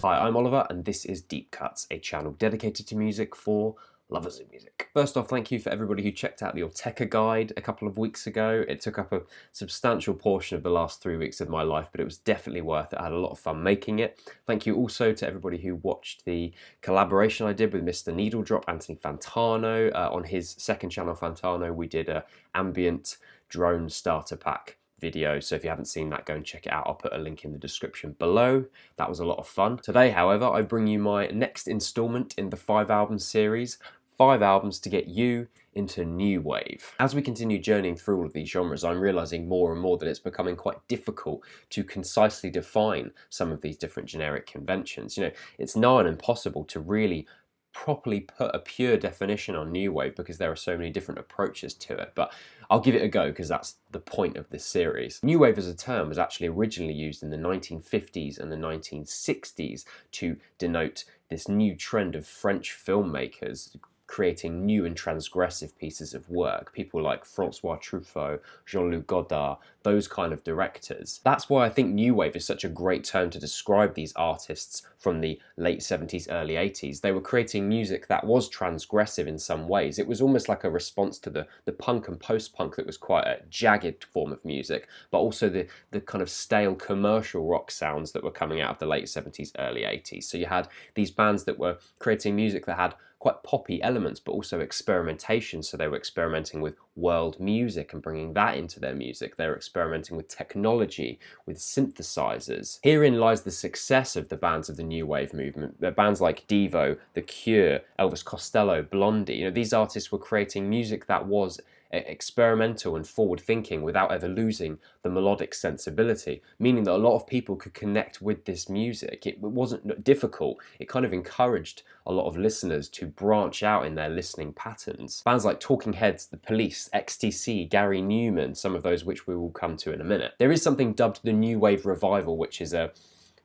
Hi, I'm Oliver and this is Deep Cuts, a channel dedicated to music for lovers of music. First off, thank you for everybody who checked out the Ortega guide a couple of weeks ago. It took up a substantial portion of the last 3 weeks of my life, but it was definitely worth it. I had a lot of fun making it. Thank you also to everybody who watched the collaboration I did with Mr. Needledrop, Anthony Fantano. On his second channel, Fantano, we did an ambient drone starter pack video, so if you haven't seen that, go and check it out. I'll put a link in the description below. That was a lot of fun. Today, however, I bring you my next installment in the 5-album series, 5 albums to get you into new wave. As we continue journeying through all of these genres, I'm realizing more and more that it's becoming quite difficult to concisely define some of these different generic conventions. You know, it's nigh on impossible to really properly put a pure definition on new wave because there are so many different approaches to it, but I'll give it a go because that's the point of this series. New wave as a term was actually originally used in the 1950s and the 1960s to denote this new trend of French filmmakers creating new and transgressive pieces of work. People like Francois Truffaut, Jean-Luc Godard, those kind of directors. That's why I think new wave is such a great term to describe these artists from the late 70s, early 80s. They were creating music that was transgressive in some ways. It was almost like a response to the punk and post-punk that was quite a jagged form of music, but also the kind of stale commercial rock sounds that were coming out of the late 70s, early 80s. So you had these bands that were creating music that had quite poppy elements, but also experimentation. So they were experimenting with world music and bringing that into their music. They were experimenting with technology, with synthesizers. Herein lies the success of the bands of the new wave movement. They're bands like Devo, The Cure, Elvis Costello, Blondie. You know, these artists were creating music that was experimental and forward-thinking without ever losing the melodic sensibility, meaning that a lot of people could connect with this music. It wasn't difficult. It kind of encouraged a lot of listeners to branch out in their listening patterns. Bands like Talking Heads, The Police, XTC, Gary Newman, some of those which we will come to in a minute. There is something dubbed the New Wave Revival, which is a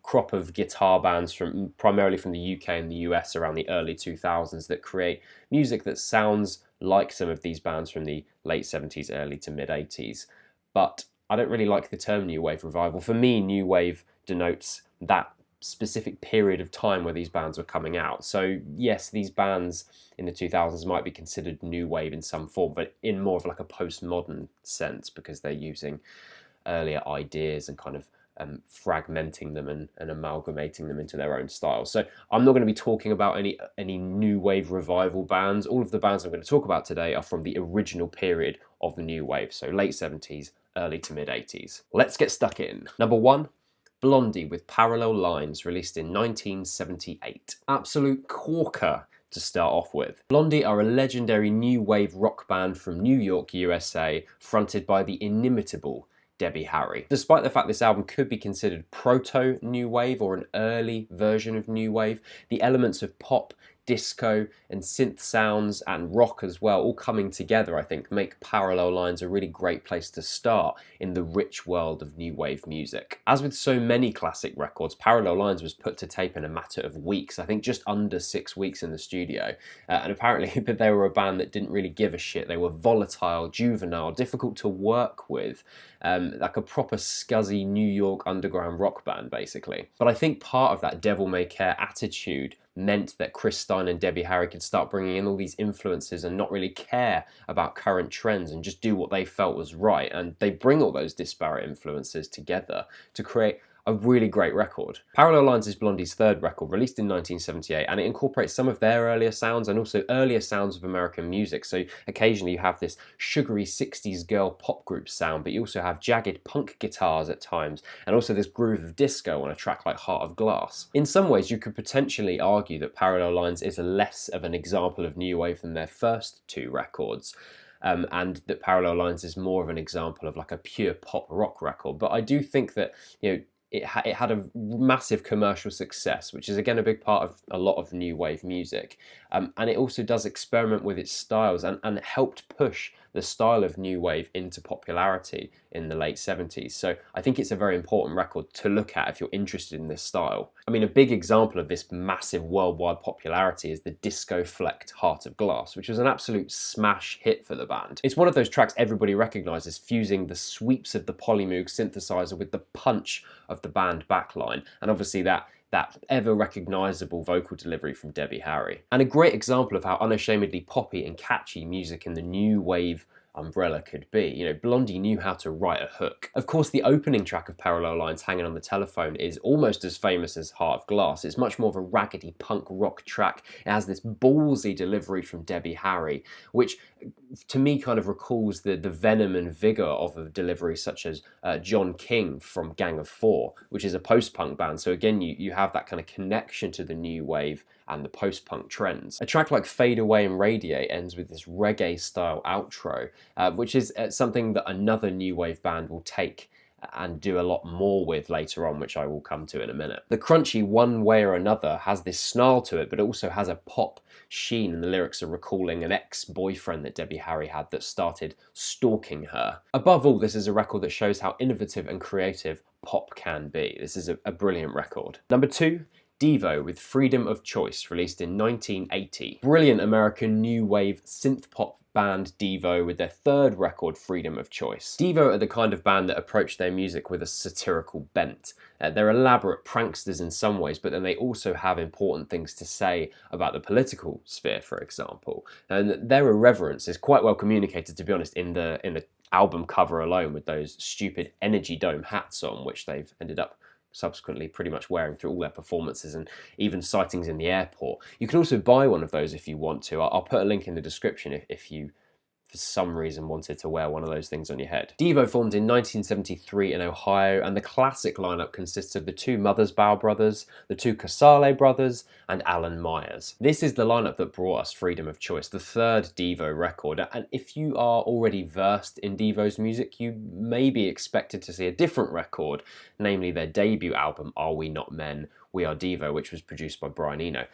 crop of guitar bands primarily from the UK and the US around the early 2000s that create music that sounds like some of these bands from the late 70s, early to mid 80s. But I don't really like the term New Wave Revival. For me, New Wave denotes that specific period of time where these bands were coming out. So yes, these bands in the 2000s might be considered New Wave in some form, but in more of like a postmodern sense because they're using earlier ideas and kind of fragmenting them and amalgamating them into their own style. So I'm not going to be talking about any new wave revival bands. All of the bands I'm going to talk about today are from the original period of the new wave, so late 70s, early to mid 80s. Let's get stuck in. Number 1, Blondie with Parallel Lines, released in 1978. Absolute corker to start off with. Blondie are a legendary new wave rock band from New York, USA, fronted by the inimitable Debbie Harry. Despite the fact this album could be considered proto-new wave or an early version of new wave, the elements of pop, disco and synth sounds and rock as well, all coming together, I think, make Parallel Lines a really great place to start in the rich world of new wave music. As with so many classic records, Parallel Lines was put to tape in a matter of weeks, I think just under 6 weeks in the studio, and apparently they were a band that didn't really give a shit. They were volatile, juvenile, difficult to work with, like a proper scuzzy New York underground rock band basically. But I think part of that devil may care attitude meant that Chris Stein and Debbie Harry could start bringing in all these influences and not really care about current trends and just do what they felt was right. And they bring all those disparate influences together to create a really great record. Parallel Lines is Blondie's third record, released in 1978, and it incorporates some of their earlier sounds and also earlier sounds of American music. So occasionally you have this sugary 60s girl pop group sound, but you also have jagged punk guitars at times, and also this groove of disco on a track like Heart of Glass. In some ways, you could potentially argue that Parallel Lines is less of an example of new wave than their first 2 records. And that Parallel Lines is more of an example of like a pure pop rock record. But I do think that, you know, it had a massive commercial success, which is again a big part of a lot of new wave music, and it also does experiment with its styles and helped push the style of new wave into popularity in the late 70s. So I think it's a very important record to look at if you're interested in this style. I mean, a big example of this massive worldwide popularity is the disco-flecked Heart of Glass, which was an absolute smash hit for the band. It's one of those tracks everybody recognises, fusing the sweeps of the Polymoog synthesizer with the punch of the band backline, and obviously that that ever recognisable vocal delivery from Debbie Harry. And a great example of how unashamedly poppy and catchy music in the new wave umbrella could be. You know, Blondie knew how to write a hook. Of course, the opening track of Parallel Lines, Hanging on the Telephone, is almost as famous as Heart of Glass. It's much more of a raggedy punk rock track. It has this ballsy delivery from Debbie Harry, which to me kind of recalls the venom and vigour of a delivery such as John King from Gang of Four, which is a post-punk band. So again, you have that kind of connection to the new wave and the post-punk trends. A track like Fade Away and Radiate ends with this reggae-style outro, which is something that another new wave band will take and do a lot more with later on, which I will come to in a minute. The crunchy One Way or Another has this snarl to it, but it also has a pop sheen, and the lyrics are recalling an ex-boyfriend that Debbie Harry had that started stalking her. Above all, this is a record that shows how innovative and creative pop can be. This is a brilliant record. Number 2, Devo with Freedom of Choice, released in 1980. Brilliant American new wave synth pop band Devo with their third record, Freedom of Choice. Devo are the kind of band that approach their music with a satirical bent. They're elaborate pranksters in some ways, but then they also have important things to say about the political sphere, for example. And their irreverence is quite well communicated, to be honest, in the album cover alone, with those stupid Energy Dome hats on, which they've ended up subsequently pretty much wearing through all their performances and even sightings in the airport. You can also buy one of those if you want to. I'll put a link in the description if you for some reason wanted to wear one of those things on your head. Devo formed in 1973 in Ohio, and the classic lineup consists of the two Mothersbaugh brothers, the two Casale brothers, and Alan Myers. This is the lineup that brought us Freedom of Choice, the third Devo record, and if you are already versed in Devo's music, you may be expected to see a different record, namely their debut album, Are We Not Men, We Are Devo, which was produced by Brian Eno.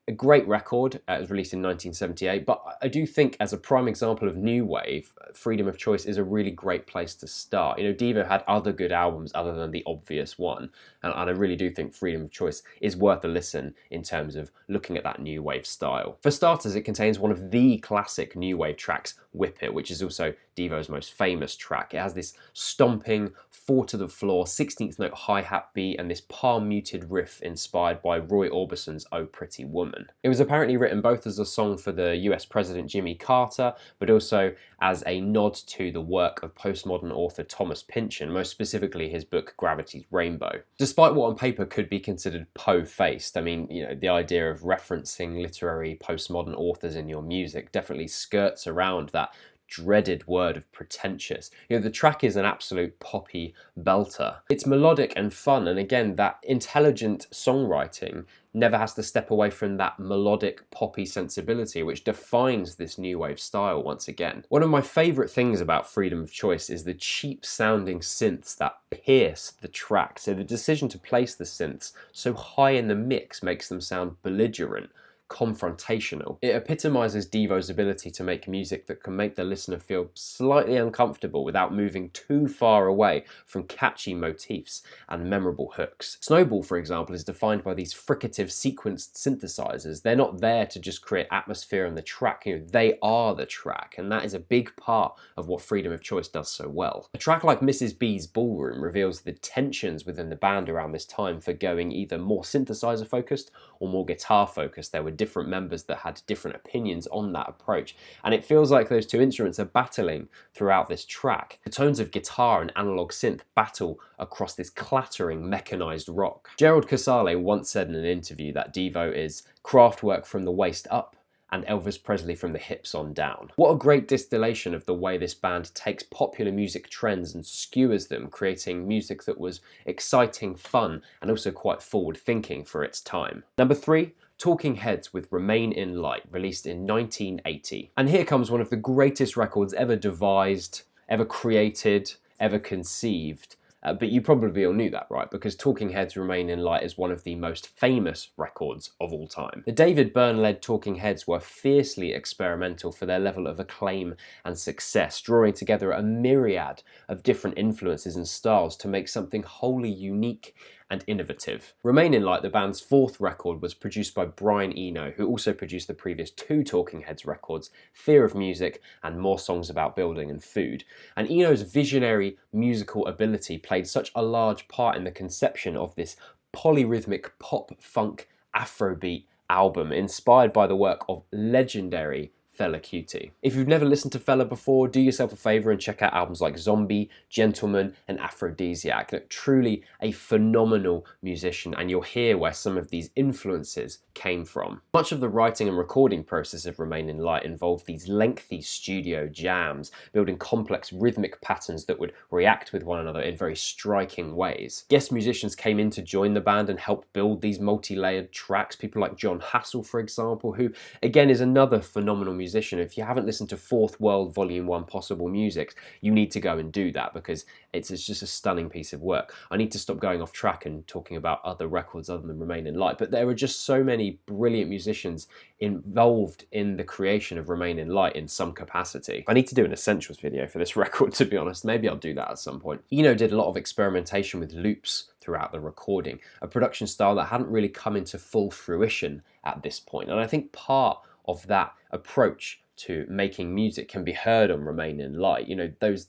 A great record. It was released in 1978, but I do think as a prime example of new wave, Freedom of Choice is a really great place to start. You know, Devo had other good albums other than the obvious one, and I really do think Freedom of Choice is worth a listen in terms of looking at that new wave style. For starters, it contains one of the classic new wave tracks, Whip It, which is also Devo's most famous track. It has this stomping, 4-to-the-floor, 16th note hi-hat beat and this palm-muted riff inspired by Roy Orbison's Oh Pretty Woman. It was apparently written both as a song for the US President Jimmy Carter, but also as a nod to the work of postmodern author Thomas Pynchon, most specifically his book Gravity's Rainbow. Despite what on paper could be considered po-faced, I mean, you know, the idea of referencing literary postmodern authors in your music definitely skirts around that dreaded word of pretentious. You know, the track is an absolute poppy belter. It's melodic and fun, and again, that intelligent songwriting never has to step away from that melodic poppy sensibility which defines this new wave style once again. One of my favourite things about Freedom of Choice is the cheap sounding synths that pierce the track. So the decision to place the synths so high in the mix makes them sound belligerent, confrontational. It epitomizes Devo's ability to make music that can make the listener feel slightly uncomfortable without moving too far away from catchy motifs and memorable hooks. Snowball, for example, is defined by these fricative sequenced synthesizers. They're not there to just create atmosphere on the track, you know, they are the track, and that is a big part of what Freedom of Choice does so well. A track like Mrs. B's Ballroom reveals the tensions within the band around this time for going either more synthesizer focused or more guitar focused. There were different members that had different opinions on that approach, and it feels like those two instruments are battling throughout this track. The tones of guitar and analog synth battle across this clattering mechanized rock. Gerald Casale once said in an interview that Devo is craftwork from the waist up and Elvis Presley from the hips on down. What a great distillation of the way this band takes popular music trends and skewers them, creating music that was exciting, fun, and also quite forward-thinking for its time. Number 3, Talking Heads with Remain in Light, released in 1980. And here comes one of the greatest records ever devised, ever created, ever conceived. But you probably all knew that, right? Because Talking Heads Remain in Light is one of the most famous records of all time. The David Byrne-led Talking Heads were fiercely experimental for their level of acclaim and success, drawing together a myriad of different influences and styles to make something wholly unique and innovative. Remain in Light, the band's fourth record, was produced by Brian Eno, who also produced the previous two Talking Heads records, Fear of Music and More Songs About Building and Food. And Eno's visionary musical ability played such a large part in the conception of this polyrhythmic pop-funk Afrobeat album inspired by the work of legendary Fela Kuti. If you've never listened to Fela before, do yourself a favour and check out albums like Zombie, Gentleman and Aphrodisiac. Truly a phenomenal musician, and you'll hear where some of these influences came from. Much of the writing and recording process of Remain in Light involved these lengthy studio jams, building complex rhythmic patterns that would react with one another in very striking ways. Guest musicians came in to join the band and help build these multi-layered tracks, people like John Hassell, for example, who again is another phenomenal musician. If you haven't listened to Fourth World Volume 1 Possible Musics, you need to go and do that, because it's just a stunning piece of work. I need to stop going off track and talking about other records other than Remain in Light, but there are just so many brilliant musicians involved in the creation of Remain in Light in some capacity. I need to do an essentials video for this record, to be honest. Maybe I'll do that at some point. Eno did a lot of experimentation with loops throughout the recording, a production style that hadn't really come into full fruition at this point, and I think part of that approach to making music can be heard on Remain in Light. You know, those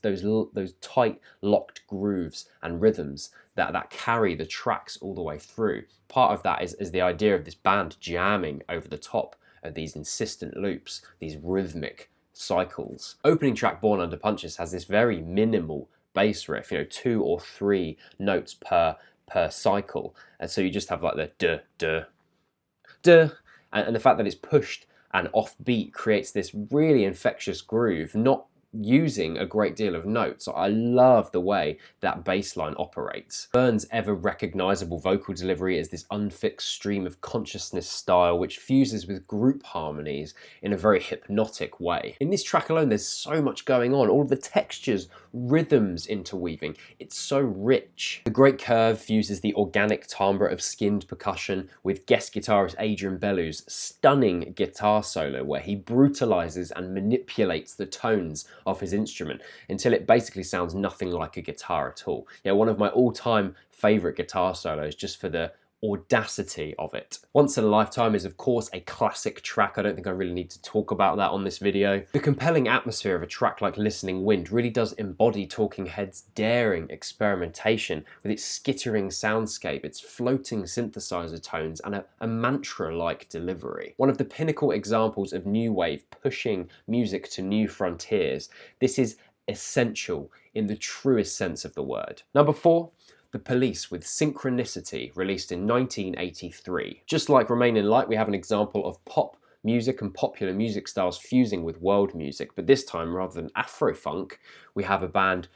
tight locked grooves and rhythms that carry the tracks all the way through. Part of that is the idea of this band jamming over the top of these insistent loops, these rhythmic cycles. Opening track Born Under Punches has this very minimal bass riff, you know, 2 or 3 notes per cycle, and so you just have like the duh duh duh, and the fact that it's pushed and offbeat creates this really infectious groove, not using a great deal of notes. I love the way that bass line operates. Byrne's ever recognizable vocal delivery is this unfixed stream of consciousness style which fuses with group harmonies in a very hypnotic way. In this track alone there's so much going on, all of the textures, rhythms interweaving, it's so rich. The Great Curve fuses the organic timbre of skinned percussion with guest guitarist Adrian Belew's stunning guitar solo where he brutalizes and manipulates the tones of his instrument until it basically sounds nothing like a guitar at all. Yeah, one of my all-time favorite guitar solos just for the audacity of it. Once in a Lifetime is of course a classic track. I don't think I really need to talk about that on this video. The compelling atmosphere of a track like Listening Wind really does embody Talking Heads' daring experimentation with its skittering soundscape, its floating synthesizer tones and a mantra-like delivery. One of the pinnacle examples of new wave pushing music to new frontiers. This is essential in the truest sense of the word. Number 4, The Police with Synchronicity, released in 1983. Just like Remain in Light, we have an example of pop music and popular music styles fusing with world music, but this time, rather than Afro-funk, we have a band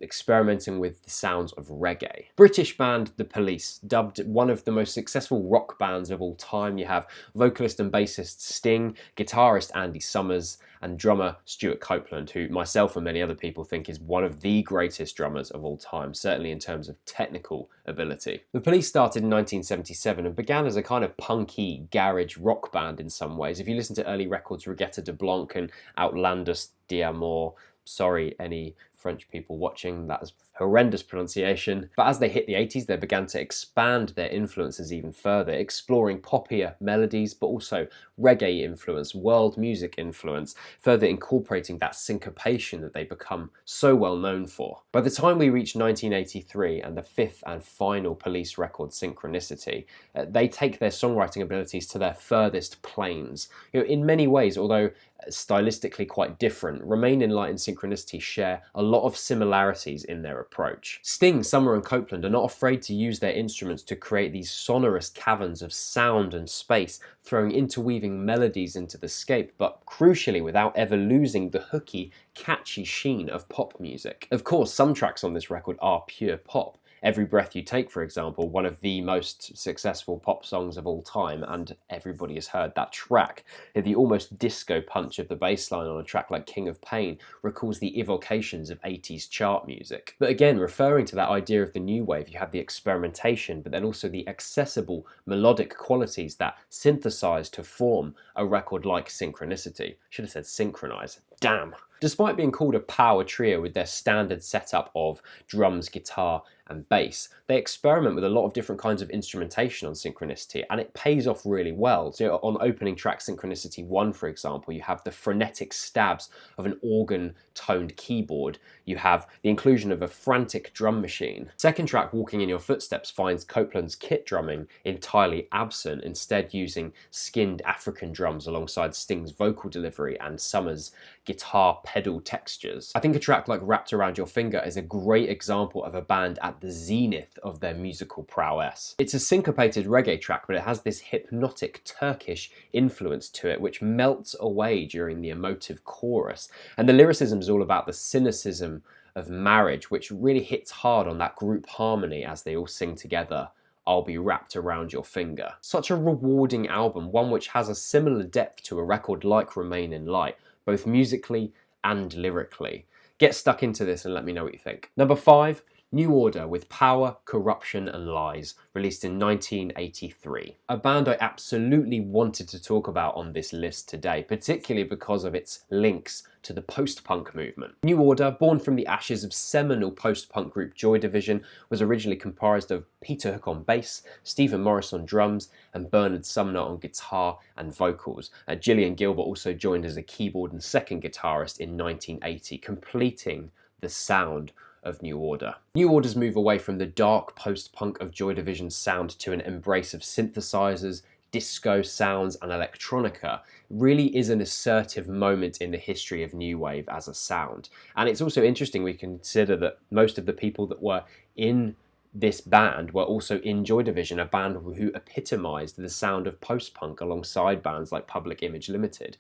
experimenting with the sounds of reggae. British band The Police, dubbed one of the most successful rock bands of all time. You have vocalist and bassist Sting, guitarist Andy Summers, and drummer Stuart Copeland, who myself and many other people think is one of the greatest drummers of all time, certainly in terms of technical ability. The Police started in 1977 and began as a kind of punky garage rock band in some ways. If you listen to early records, Regatta de Blanc and Outlandus d'Amour, sorry any French people watching, that is horrendous pronunciation. But as they hit the 80s, they began to expand their influences even further, exploring poppier melodies, but also reggae influence, world music influence, further incorporating that syncopation that they become so well known for. By the time we reach 1983 and the 5th and final Police record, Synchronicity, they take their songwriting abilities to their furthest planes. You know, in many ways, although stylistically quite different, Remain in Light and Synchronicity share a lot of similarities in their approach. Sting, Summer and Copeland are not afraid to use their instruments to create these sonorous caverns of sound and space, throwing interweaving melodies into the scape, but crucially without ever losing the hooky, catchy sheen of pop music. Of course, some tracks on this record are pure pop. Every Breath You Take, for example, one of the most successful pop songs of all time, and everybody has heard that track. The almost disco punch of the bass line on a track like King of Pain recalls the evocations of 80s chart music. But again, referring to that idea of the new wave, you have the experimentation, but then also the accessible melodic qualities that synthesize to form a record like Synchronicity. Should have said synchronize. damn. Despite being called a power trio with their standard setup of drums, guitar, and bass, they experiment with a lot of different kinds of instrumentation on Synchronicity, and it pays off really well. So on opening track Synchronicity 1, for example, you have the frenetic stabs of an organ-toned keyboard. You have the inclusion of a frantic drum machine. Second track, Walking in Your Footsteps, finds Copeland's kit drumming entirely absent, instead using skinned African drums alongside Sting's vocal delivery and Summer's guitar pedal textures. I think a track like Wrapped Around Your Finger is a great example of a band at the zenith of their musical prowess. It's a syncopated reggae track, but it has this hypnotic Turkish influence to it, which melts away during the emotive chorus. And the lyricism is all about the cynicism of marriage, which really hits hard on that group harmony as they all sing together, I'll be wrapped around your finger. Such a rewarding album, one which has a similar depth to a record like Remain in Light, both musically and lyrically. Get stuck into this and let me know what you think. Number 5, New Order with Power, Corruption and Lies, released in 1983. A band I absolutely wanted to talk about on this list today, particularly because of its links to the post-punk movement. New Order, born from the ashes of seminal post-punk group Joy Division, was originally comprised of Peter Hook on bass, Stephen Morris on drums, and Bernard Sumner on guitar and vocals. Gillian Gilbert also joined as a keyboard and second guitarist in 1980, completing the sound of New Order. New Order's move away from the dark post-punk of Joy Division's sound to an embrace of synthesizers, disco sounds and electronica really is an assertive moment in the history of new wave as a sound. And it's also interesting we consider that most of the people that were in this band were also in Joy Division, a band who epitomised the sound of post-punk alongside bands like Public Image Limited.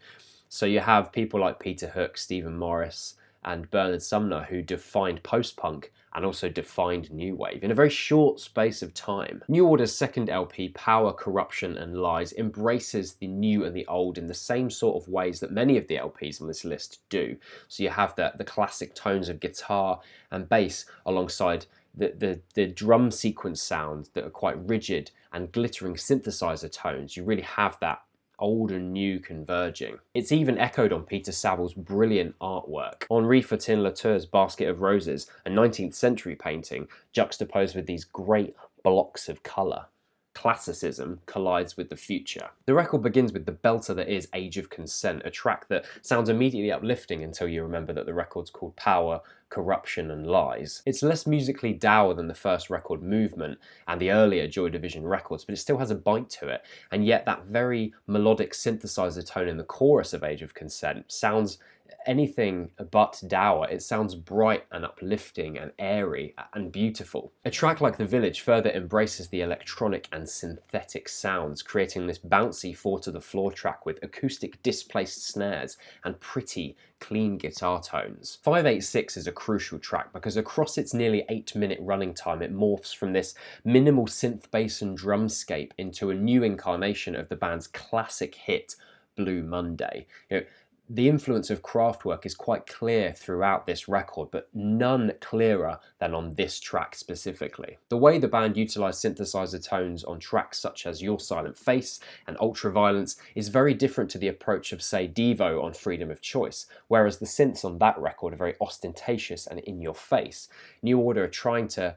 So you have people like Peter Hook, Stephen Morris and Bernard Sumner who defined post-punk and also defined new wave in a very short space of time. New Order's second LP, Power, Corruption and Lies, embraces the new and the old in the same sort of ways that many of the LPs on this list do. So you have the classic tones of guitar and bass alongside the drum sequence sounds that are quite rigid and glittering synthesizer tones. You really have that old and new converging. It's even echoed on Peter Savil's brilliant artwork. Henri Fortin-Latour's Basket of Roses, a 19th century painting juxtaposed with these great blocks of colour. Classicism collides with the future. The record begins with the belter that is Age of Consent, a track that sounds immediately uplifting until you remember that the record's called Power, Corruption and Lies. It's less musically dour than the first record Movement and the earlier Joy Division records, but it still has a bite to it, and yet that very melodic synthesizer tone in the chorus of Age of Consent sounds anything but dour. It sounds bright and uplifting and airy and beautiful. A track like The Village further embraces the electronic and synthetic sounds, creating this bouncy 4-to-the-floor track with acoustic displaced snares and pretty clean guitar tones. 586 is a crucial track because across its nearly 8-minute running time it morphs from this minimal synth bass and drumscape into a new incarnation of the band's classic hit Blue Monday. The influence of Kraftwerk is quite clear throughout this record, but none clearer than on this track specifically. The way the band utilised synthesizer tones on tracks such as Your Silent Face and Ultraviolence is very different to the approach of, say, Devo on Freedom of Choice, whereas the synths on that record are very ostentatious and in your face. New Order are trying to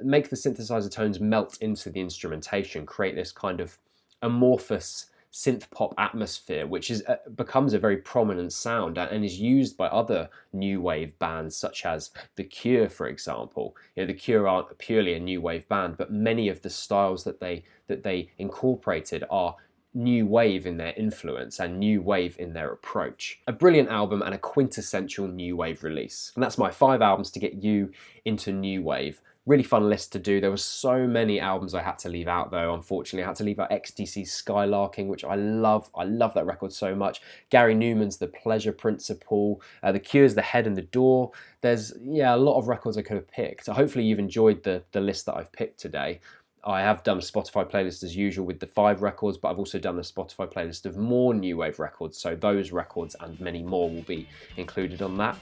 make the synthesizer tones melt into the instrumentation, create this kind of amorphous synth pop atmosphere, which becomes a very prominent sound and is used by other new wave bands such as The Cure, for example. The Cure aren't purely a new wave band, but many of the styles that they incorporated are new wave in their influence and new wave in their approach. A brilliant album and a quintessential new wave release. And that's my 5 albums to get you into new wave. Really fun list to do. There were so many albums I had to leave out though, unfortunately. I had to leave out XTC's Skylarking, which I love. I love that record so much. Gary Newman's The Pleasure Principle. The Cure's The Head and the Door. There's, a lot of records I could have picked. So hopefully you've enjoyed the list that I've picked today. I have done a Spotify playlist as usual with the 5 records, but I've also done a Spotify playlist of more new wave records. So those records and many more will be included on that.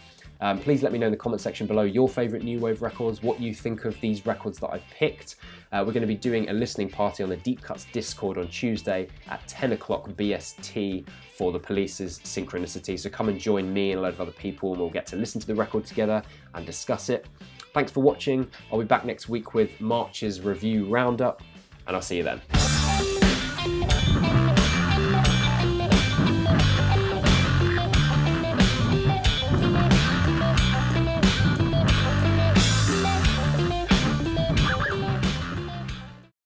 Please let me know in the comment section below your favourite new wave records, what you think of these records that I've picked. We're going to be doing a listening party on the Deep Cuts Discord on Tuesday at 10 o'clock BST for the Police's Synchronicity. So come and join me and a load of other people, and we'll get to listen to the record together and discuss it. Thanks for watching. I'll be back next week with March's review roundup, and I'll see you then.